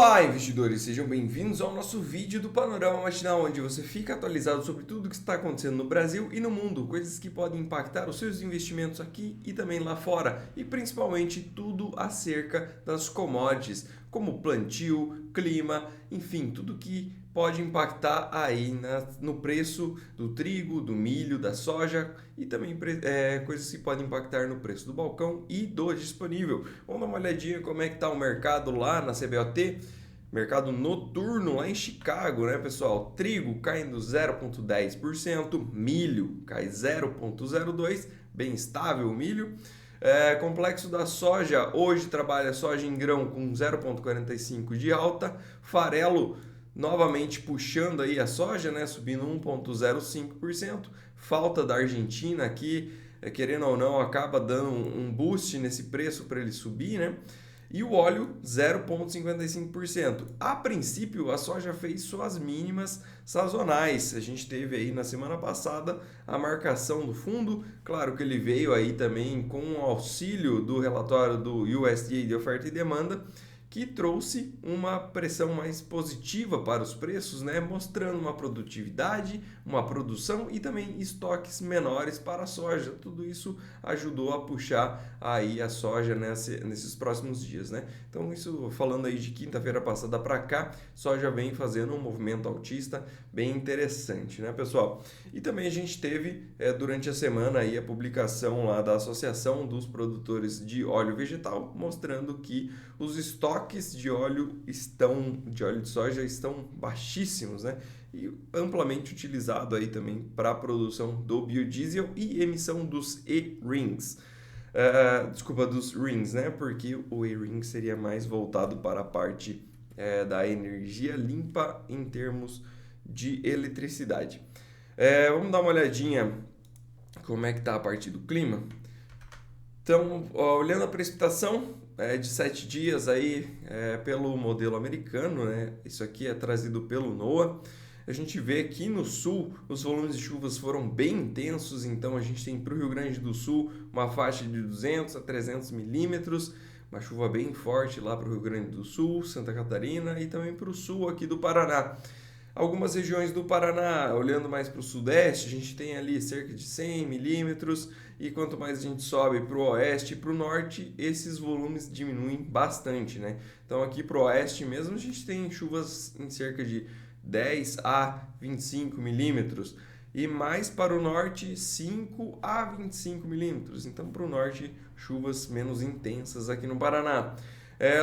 Olá, investidores! Sejam bem-vindos ao nosso vídeo do Panorama Matinal, onde você fica atualizado sobre tudo o que está acontecendo no Brasil e no mundo, coisas que podem impactar os seus investimentos aqui e também lá fora, e principalmente tudo acerca das commodities, como plantio, clima, enfim, tudo que pode impactar aí no preço do trigo, do milho, da soja e também coisas que podem impactar no preço do balcão e do disponível. Vamos dar uma olhadinha como é que está o mercado lá na CBOT. Mercado noturno lá em Chicago, né, pessoal? Trigo caindo 0,10%, milho cai 0,02%, bem estável o milho. Complexo da soja, hoje trabalha soja em grão com 0,45% de alta, farelo novamente puxando aí a soja, né, subindo 1,05%, falta da Argentina aqui, querendo ou não, acaba dando um boost nesse preço para ele subir, né? E o óleo 0,55%. A princípio, a soja fez suas mínimas sazonais. A gente teve aí na semana passada a marcação do fundo. Claro que ele veio aí também com o auxílio do relatório do USDA de oferta e demanda, que trouxe uma pressão mais positiva para os preços, né? Mostrando uma produtividade, uma produção e também estoques menores para a soja. Tudo isso ajudou a puxar aí a soja nesses próximos dias, né? Então isso falando aí de quinta-feira passada para cá, soja vem fazendo um movimento altista bem interessante, né, pessoal? E também a gente teve durante a semana aí a publicação lá da Associação dos Produtores de Óleo Vegetal, mostrando que os estoques de óleo de soja estão baixíssimos, né? E amplamente utilizado aí também para a produção do biodiesel e emissão dos E-rings. Dos rings, né? Porque o E-ring seria mais voltado para a parte da energia limpa em termos de eletricidade. Vamos dar uma olhadinha como é que está a parte do clima. Então, olhando a precipitação de 7 dias aí pelo modelo americano, né? Isso aqui é trazido pelo NOAA. A gente vê aqui no sul os volumes de chuvas foram bem intensos, então a gente tem para o Rio Grande do Sul uma faixa de 200 a 300 milímetros, uma chuva bem forte lá para o Rio Grande do Sul, Santa Catarina e também para o sul aqui do Paraná. Algumas regiões do Paraná, olhando mais para o sudeste, a gente tem ali cerca de 100 milímetros e quanto mais a gente sobe para o oeste e para o norte, esses volumes diminuem bastante, né? Então aqui para o oeste mesmo a gente tem chuvas em cerca de 10 a 25 milímetros e mais para o norte 5 a 25 milímetros. Então para o norte chuvas menos intensas aqui no Paraná.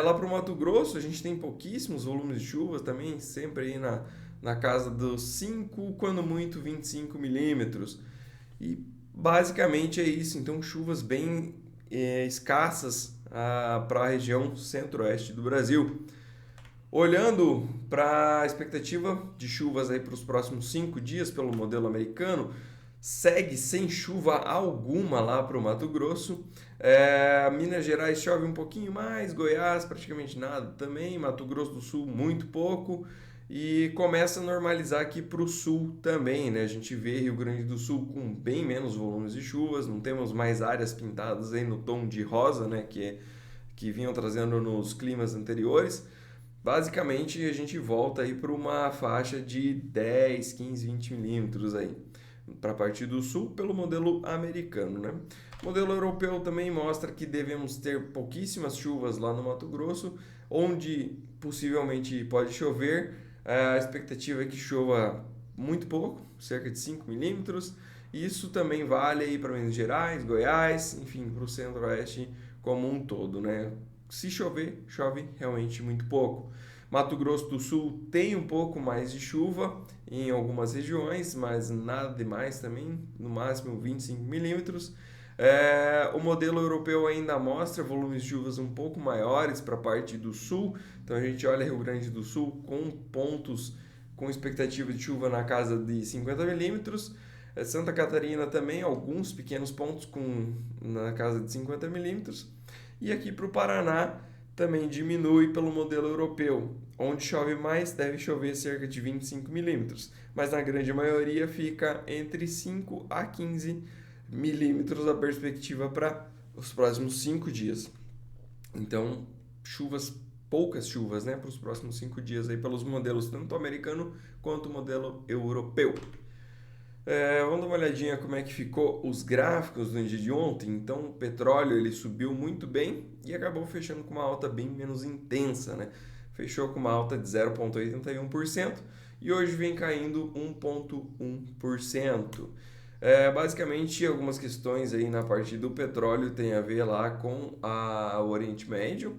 Lá para o Mato Grosso a gente tem pouquíssimos volumes de chuvas também, sempre aí na casa dos 5, quando muito 25 milímetros. E basicamente é isso, então chuvas bem escassas para a região centro-oeste do Brasil. Olhando para a expectativa de chuvas aí para os próximos 5 dias pelo modelo americano, segue sem chuva alguma lá para o Mato Grosso. Minas Gerais chove um pouquinho mais, Goiás praticamente nada também, Mato Grosso do Sul muito pouco. E começa a normalizar aqui para o sul também, né? A gente vê Rio Grande do Sul com bem menos volumes de chuvas, não temos mais áreas pintadas aí no tom de rosa, né? Que vinham trazendo nos climas anteriores. Basicamente a gente volta aí para uma faixa de 10, 15, 20 milímetros aí para a parte do sul pelo modelo americano, né? O modelo europeu também mostra que devemos ter pouquíssimas chuvas lá no Mato Grosso, onde possivelmente pode chover. A expectativa é que chova muito pouco, cerca de 5 milímetros. Isso também vale aí para Minas Gerais, Goiás, enfim, para o centro-oeste como um todo, né? Se chover, chove realmente muito pouco. Mato Grosso do Sul tem um pouco mais de chuva em algumas regiões, mas nada demais também, no máximo 25 milímetros. O modelo europeu ainda mostra volumes de chuvas um pouco maiores para a parte do sul, então a gente olha Rio Grande do Sul com pontos com expectativa de chuva na casa de 50 milímetros. Santa Catarina também, alguns pequenos pontos na casa de 50 milímetros. E aqui para o Paraná também diminui pelo modelo europeu. Onde chove mais, deve chover cerca de 25 milímetros, mas na grande maioria fica entre 5 a 15 milímetros a perspectiva para os próximos 5 dias. Então, chuvas poucas chuvas, né, para os próximos 5 dias aí pelos modelos tanto americano quanto o modelo europeu. Vamos dar uma olhadinha como é que ficou os gráficos no dia de ontem. Então, o petróleo ele subiu muito bem e acabou fechando com uma alta bem menos intensa, né? Fechou com uma alta de 0,81% e hoje vem caindo 1,1%. Basicamente, algumas questões aí na parte do petróleo tem a ver lá com o Oriente Médio.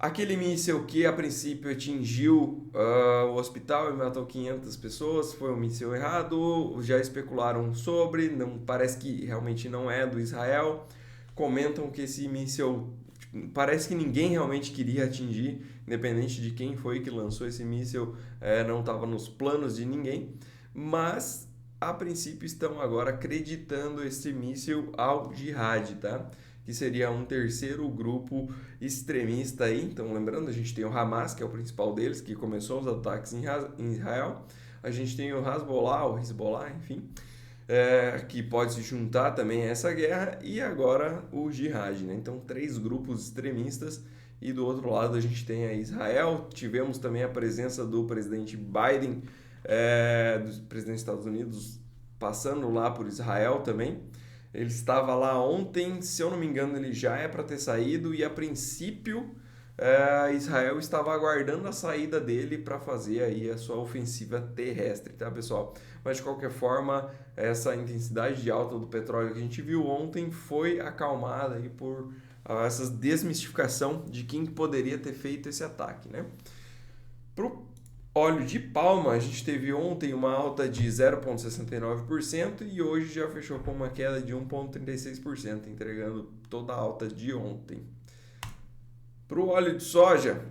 Aquele míssil que a princípio atingiu o hospital e matou 500 pessoas foi um míssil errado, já especularam sobre, não, parece que realmente não é do Israel. Comentam que esse míssil, parece que ninguém realmente queria atingir, independente de quem foi que lançou esse míssil, não estava nos planos de ninguém, mas a princípio estão agora acreditando esse míssil ao Jihad, tá? Que seria um terceiro grupo extremista aí. Então, lembrando, a gente tem o Hamas, que é o principal deles, que começou os ataques em Israel. A gente tem o Hezbollah, enfim, que pode se juntar também a essa guerra. E agora o Jihad, né? Então, 3 grupos extremistas. E do outro lado a gente tem a Israel. Tivemos também a presença do presidente Biden, do presidente dos Estados Unidos, passando lá por Israel também. Ele estava lá ontem, se eu não me engano, ele já é para ter saído e a princípio Israel estava aguardando a saída dele para fazer aí a sua ofensiva terrestre, tá, pessoal? Mas de qualquer forma, essa intensidade de alta do petróleo que a gente viu ontem foi acalmada aí por essa desmistificação de quem poderia ter feito esse ataque, né? Pro óleo de palma, a gente teve ontem uma alta de 0,69% e hoje já fechou com uma queda de 1,36%, entregando toda a alta de ontem. Para o óleo de soja,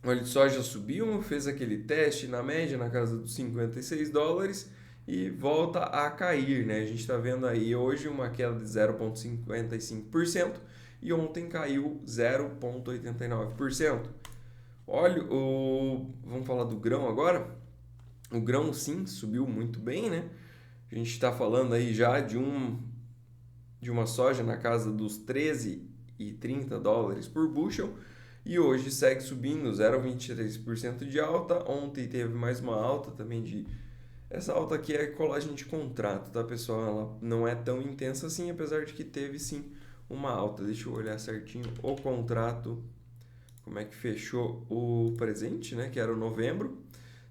o óleo de soja subiu, fez aquele teste na média na casa dos $56 e volta a cair, né? A gente está vendo aí hoje uma queda de 0,55% e ontem caiu 0,89%. Vamos falar do grão agora. O grão sim subiu muito bem, né? A gente está falando aí já de uma soja na casa dos $13,30 por bushel e hoje segue subindo 0,23% de alta. Ontem teve mais uma alta também essa alta aqui é colagem de contrato, tá, pessoal? Ela não é tão intensa assim, apesar de que teve sim uma alta. Deixa eu olhar certinho o contrato, como é que fechou o presente, né, que era o novembro.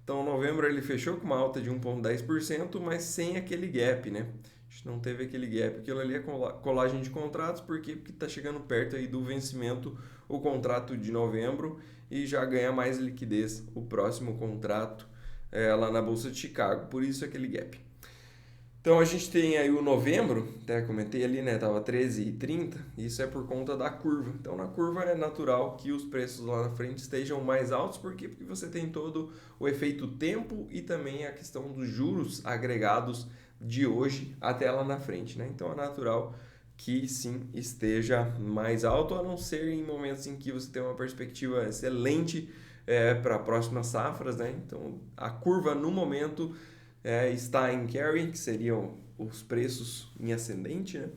Então, o novembro ele fechou com uma alta de 1,10%, mas sem aquele gap, né? A gente não teve aquele gap. Aquilo ali é colagem de contratos, porque está chegando perto aí do vencimento o contrato de novembro e já ganha mais liquidez o próximo contrato lá na Bolsa de Chicago. Por isso aquele gap. Então a gente tem aí o novembro, até comentei ali, né? Tava 13,30, isso é por conta da curva. Então na curva é natural que os preços lá na frente estejam mais altos, por quê? Porque você tem todo o efeito tempo e também a questão dos juros agregados de hoje até lá na frente, né? Então é natural que sim esteja mais alto, a não ser em momentos em que você tem uma perspectiva excelente para próximas safras, né? Então a curva no momento está em carry, que seriam os preços em ascendente, né?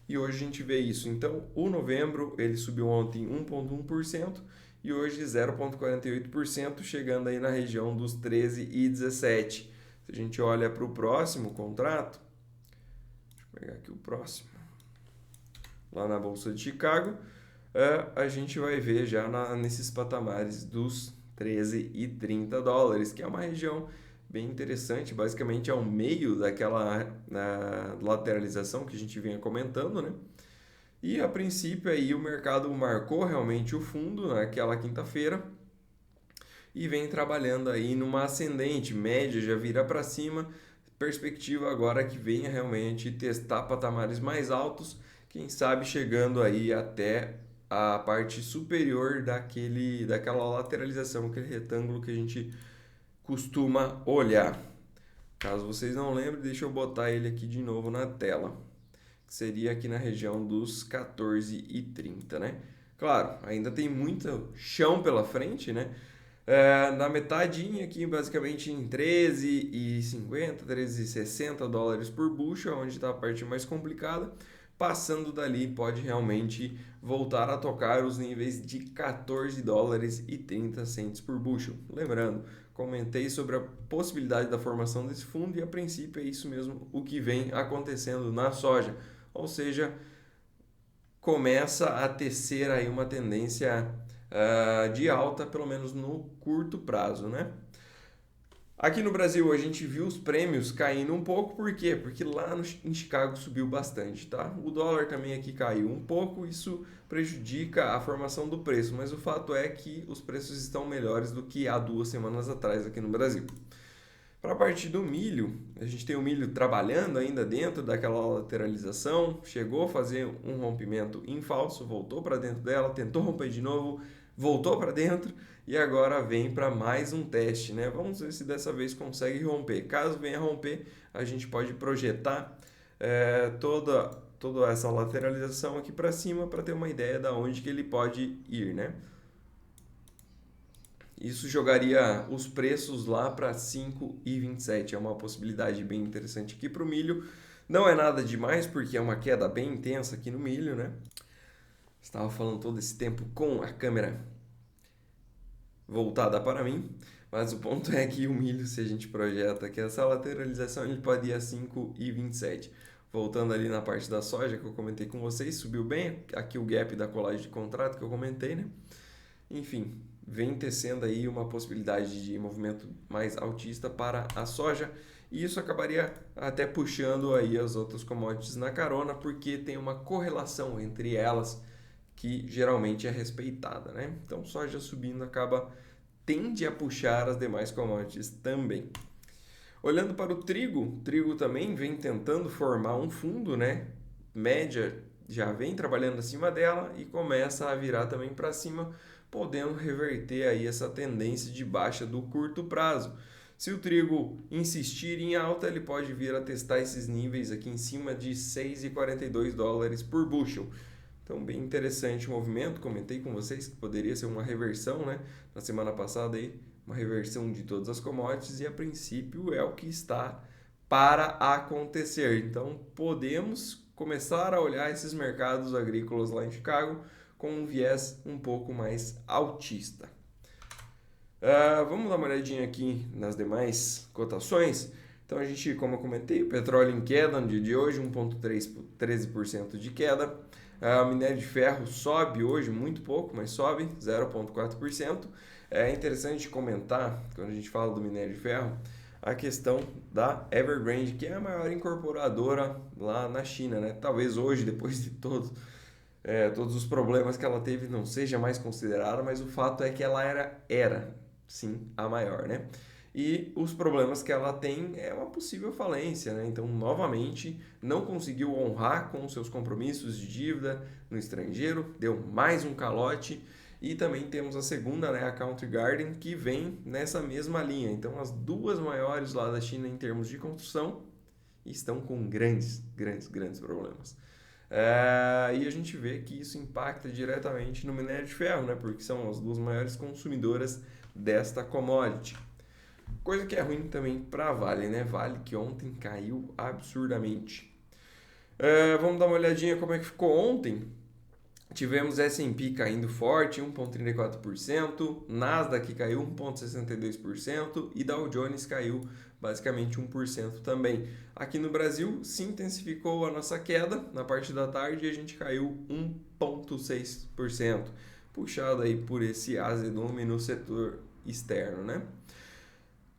E hoje a gente vê isso. Então, o novembro ele subiu ontem 1,1% e hoje 0,48%, chegando aí na região dos 13,17. Se a gente olha para o próximo contrato, deixa eu pegar aqui o próximo, lá na Bolsa de Chicago, a gente vai ver já nesses patamares dos $13,30, que é uma região bem interessante, basicamente ao meio daquela lateralização que a gente vinha comentando, né? E a princípio aí o mercado marcou realmente o fundo naquela quinta-feira e vem trabalhando aí numa ascendente, média já vira para cima, perspectiva agora que venha realmente testar patamares mais altos, quem sabe chegando aí até a parte superior daquela lateralização, aquele retângulo que a gente costuma olhar. Caso vocês não lembrem, deixa eu botar ele aqui de novo na tela, que seria aqui na região dos 14,30, né? Claro, ainda tem muito chão pela frente, né? Na metadinha aqui, basicamente em $13,50, $13,60 por bushel, onde está a parte mais complicada. passando dali pode realmente voltar a tocar os níveis de 14 dólares e 30 cents por bushel. Lembrando, comentei sobre a possibilidade da formação desse fundo e a princípio é isso mesmo o que vem acontecendo na soja, ou seja, começa a tecer aí uma tendência de alta, pelo menos no curto prazo, né? Aqui no Brasil a gente viu os prêmios caindo um pouco, por quê? Porque lá em Chicago subiu bastante, tá? O dólar também aqui caiu um pouco, isso prejudica a formação do preço, mas o fato é que os preços estão melhores do que há 2 semanas atrás aqui no Brasil. Para a parte do milho, a gente tem o milho trabalhando ainda dentro daquela lateralização, chegou a fazer um rompimento em falso, voltou para dentro dela, tentou romper de novo, voltou para dentro e agora vem para mais um teste, né? Vamos ver se dessa vez consegue romper. Caso venha romper, a gente pode projetar toda essa lateralização aqui para cima para ter uma ideia de onde que ele pode ir, né? Isso jogaria os preços lá para 5,27. É uma possibilidade bem interessante aqui para o milho. Não é nada demais, porque é uma queda bem intensa aqui no milho, né? Estava falando todo esse tempo com a câmera voltada para mim, mas o ponto é que o milho, se a gente projeta que essa lateralização, ele pode ir a 5,27. Voltando ali na parte da soja que eu comentei com vocês, subiu bem. Aqui o gap da colagem de contrato que eu comentei, né? Enfim, vem tecendo aí uma possibilidade de movimento mais altista para a soja e isso acabaria até puxando aí as outras commodities na carona, porque tem uma correlação entre elas que geralmente é respeitada, né? Então, soja subindo tende a puxar as demais commodities também. Olhando para o trigo também vem tentando formar um fundo, né? Média já vem trabalhando acima dela e começa a virar também para cima, podendo reverter aí essa tendência de baixa do curto prazo. Se o trigo insistir em alta, ele pode vir a testar esses níveis aqui em cima de 6,42 dólares por bushel. Então, bem interessante o movimento. Comentei com vocês que poderia ser uma reversão, né? Na semana passada aí, uma reversão de todas as commodities e a princípio é o que está para acontecer. Então, podemos começar a olhar esses mercados agrícolas lá em Chicago com um viés um pouco mais altista. Vamos dar uma olhadinha aqui nas demais cotações. Então a gente, como eu comentei, o petróleo em queda no dia de hoje, 1,13% de queda. O minério de ferro sobe hoje, muito pouco, mas sobe, 0,4%. É interessante comentar, quando a gente fala do minério de ferro, a questão da Evergrande, que é a maior incorporadora lá na China, né? Talvez hoje, depois de todos os problemas que ela teve, não seja mais considerada, mas o fato é que ela era sim, a maior, né? E os problemas que ela tem é uma possível falência, né? Então, novamente, não conseguiu honrar com seus compromissos de dívida no estrangeiro, deu mais um calote. E também temos a segunda, né, a Country Garden, que vem nessa mesma linha. Então, as duas maiores lá da China em termos de construção estão com grandes problemas. E a gente vê que isso impacta diretamente no minério de ferro, né, porque são as duas maiores consumidoras desta commodity. Coisa que é ruim também para a Vale, né? Vale que ontem caiu absurdamente. Vamos dar uma olhadinha como é que ficou ontem. Tivemos S&P caindo forte, 1,34%, Nasdaq caiu 1,62% e Dow Jones caiu basicamente 1% também. Aqui no Brasil se intensificou a nossa queda na parte da tarde e a gente caiu 1,6%, puxado aí por esse azedume no setor externo, né?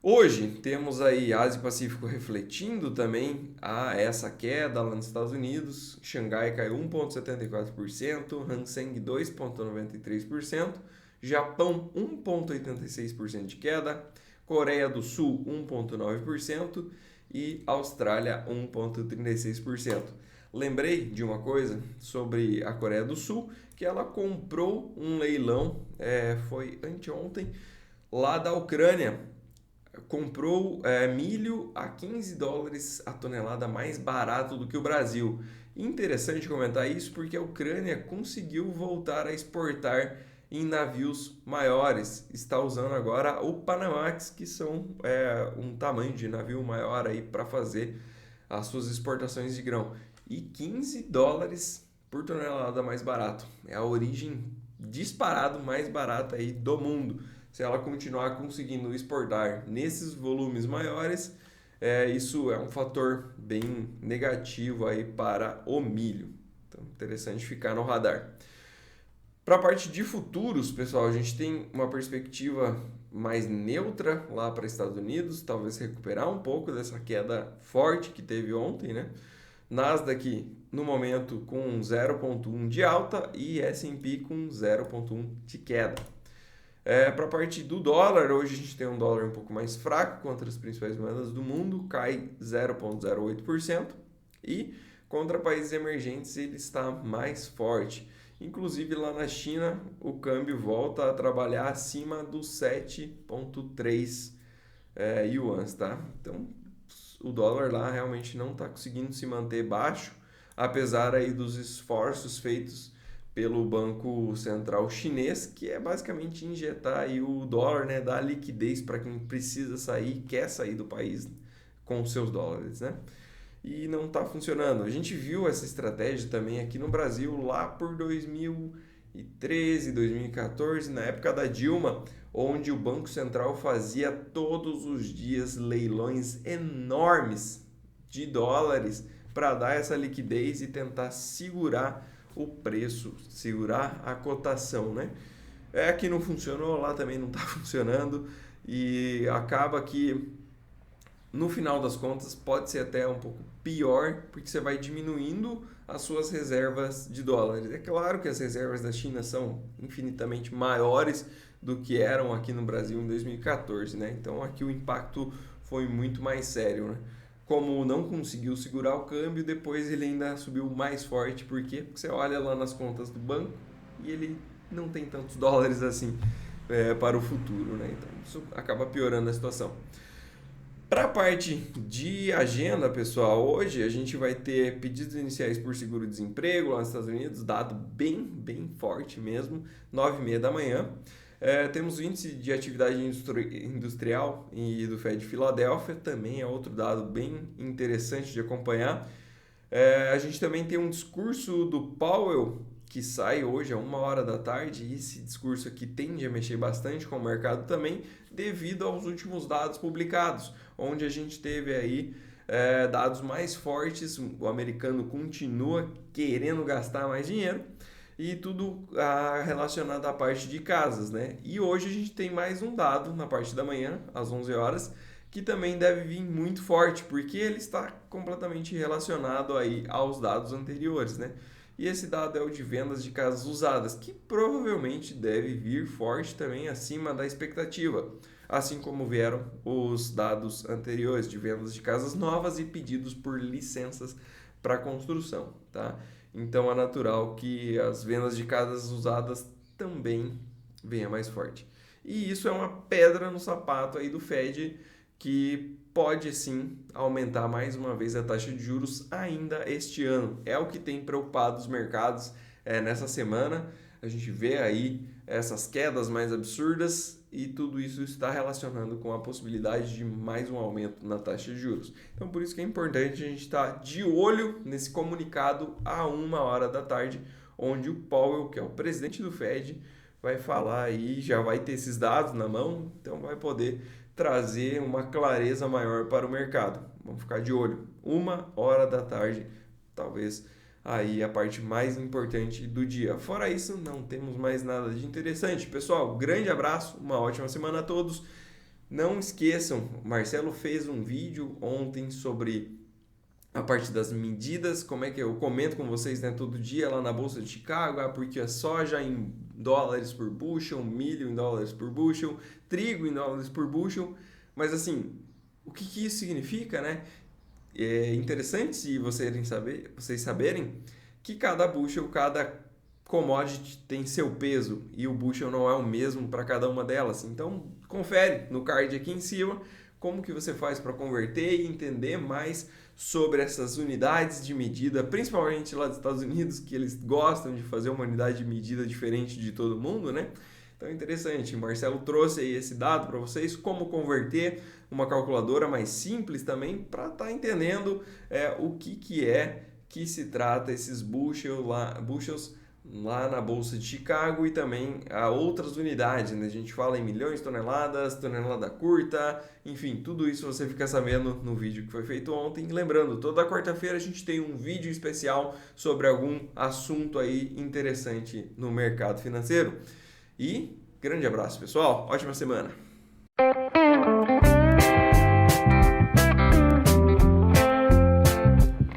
Hoje temos aí Ásia e Pacífico refletindo também essa queda lá nos Estados Unidos. Xangai caiu 1,74%, Hang Seng 2,93%, Japão 1,86% de queda, Coreia do Sul 1,9% e Austrália 1,36%. Lembrei de uma coisa sobre a Coreia do Sul, que ela comprou um leilão, foi anteontem, lá da Ucrânia. Comprou milho a 15 dólares a tonelada, mais barato do que o Brasil. Interessante comentar isso porque a Ucrânia conseguiu voltar a exportar em navios maiores. Está usando agora o Panamax, que são um tamanho de navio maior aí para fazer as suas exportações de grão. e 15 dólares por tonelada mais barato. É a origem disparado mais barata aí do mundo. Se ela continuar conseguindo exportar nesses volumes maiores, isso é um fator bem negativo aí para o milho. Então, interessante ficar no radar. Para a parte de futuros, pessoal, a gente tem uma perspectiva mais neutra lá para Estados Unidos, talvez recuperar um pouco dessa queda forte que teve ontem, né? Nasdaq no momento com 0,1 de alta e S&P com 0,1 de queda. Para a parte do dólar, hoje a gente tem um dólar um pouco mais fraco contra as principais moedas do mundo, cai 0,08% e contra países emergentes ele está mais forte. Inclusive lá na China o câmbio volta a trabalhar acima dos 7,3 yuans, tá? Então o dólar lá realmente não está conseguindo se manter baixo, apesar aí dos esforços feitos pelo Banco Central Chinês, que é basicamente injetar aí o dólar, né, dar liquidez para quem precisa sair, quer sair do país com os seus dólares, né? E não está funcionando. A gente viu essa estratégia também aqui no Brasil lá por 2013, 2014, na época da Dilma, onde o Banco Central fazia todos os dias leilões enormes de dólares para dar essa liquidez e tentar segurar o preço, segurar a cotação, né? Aqui não funcionou, lá também não está funcionando e acaba que no final das contas pode ser até um pouco pior, porque você vai diminuindo as suas reservas de dólares. É claro que as reservas da China são infinitamente maiores do que eram aqui no Brasil em 2014, né? Então aqui o impacto foi muito mais sério, né? Como não conseguiu segurar o câmbio, depois ele ainda subiu mais forte. Por quê? Porque você olha lá nas contas do banco e ele não tem tantos dólares assim para o futuro, né? Então isso acaba piorando a situação. Para a parte de agenda, pessoal, hoje a gente vai ter pedidos iniciais por seguro-desemprego lá nos Estados Unidos, dado bem forte mesmo, 9h30 da manhã. Temos o índice de atividade industrial e do Fed de Filadélfia, também é outro dado bem interessante de acompanhar. A gente também tem um discurso do Powell, que sai hoje a 1h da tarde, e esse discurso aqui tende a mexer bastante com o mercado também, devido aos últimos dados publicados, onde a gente teve aí dados mais fortes, o americano continua querendo gastar mais dinheiro, e tudo relacionado à parte de casas, né? E hoje a gente tem mais um dado na parte da manhã, às 11 horas, que também deve vir muito forte, porque ele está completamente relacionado aí aos dados anteriores, né? E esse dado é o de vendas de casas usadas, que provavelmente deve vir forte também acima da expectativa, assim como vieram os dados anteriores de vendas de casas novas e pedidos por licenças para construção, tá? Então é natural que as vendas de casas usadas também venha mais forte. E isso é uma pedra no sapato aí do Fed, que pode sim aumentar mais uma vez a taxa de juros ainda este ano. É o que tem preocupado os mercados nessa semana. A gente vê aí essas quedas mais absurdas e tudo isso está relacionando com a possibilidade de mais um aumento na taxa de juros. Então por isso que é importante a gente estar de olho nesse comunicado a 1h da tarde, onde o Powell, que é o presidente do Fed, vai falar aí, já vai ter esses dados na mão, então vai poder trazer uma clareza maior para o mercado. Vamos ficar de olho. 1h da tarde, talvez aí a parte mais importante do dia. Fora isso, não temos mais nada de interessante. Pessoal, grande abraço, uma ótima semana a todos. Não esqueçam, o Marcelo fez um vídeo ontem sobre a parte das medidas, como é que eu comento com vocês, né, todo dia lá na Bolsa de Chicago, porque a soja em dólares por bushel, milho em dólares por bushel, trigo em dólares por bushel, mas assim, o que isso significa, né? É interessante se vocês saberem que cada bushel, cada commodity tem seu peso e o bushel não é o mesmo para cada uma delas. Então, confere no card aqui em cima como que você faz para converter e entender mais sobre essas unidades de medida, principalmente lá dos Estados Unidos, que eles gostam de fazer uma unidade de medida diferente de todo mundo, né? Então é interessante, o Marcelo trouxe aí esse dado para vocês, como converter uma calculadora mais simples também, para estar entendendo o que é que se trata esses bushels lá na Bolsa de Chicago e também a outras unidades, né? A gente fala em milhões de toneladas, tonelada curta, enfim, tudo isso você fica sabendo no vídeo que foi feito ontem. Lembrando, toda quarta-feira a gente tem um vídeo especial sobre algum assunto aí interessante no mercado financeiro. E grande abraço, pessoal. Ótima semana.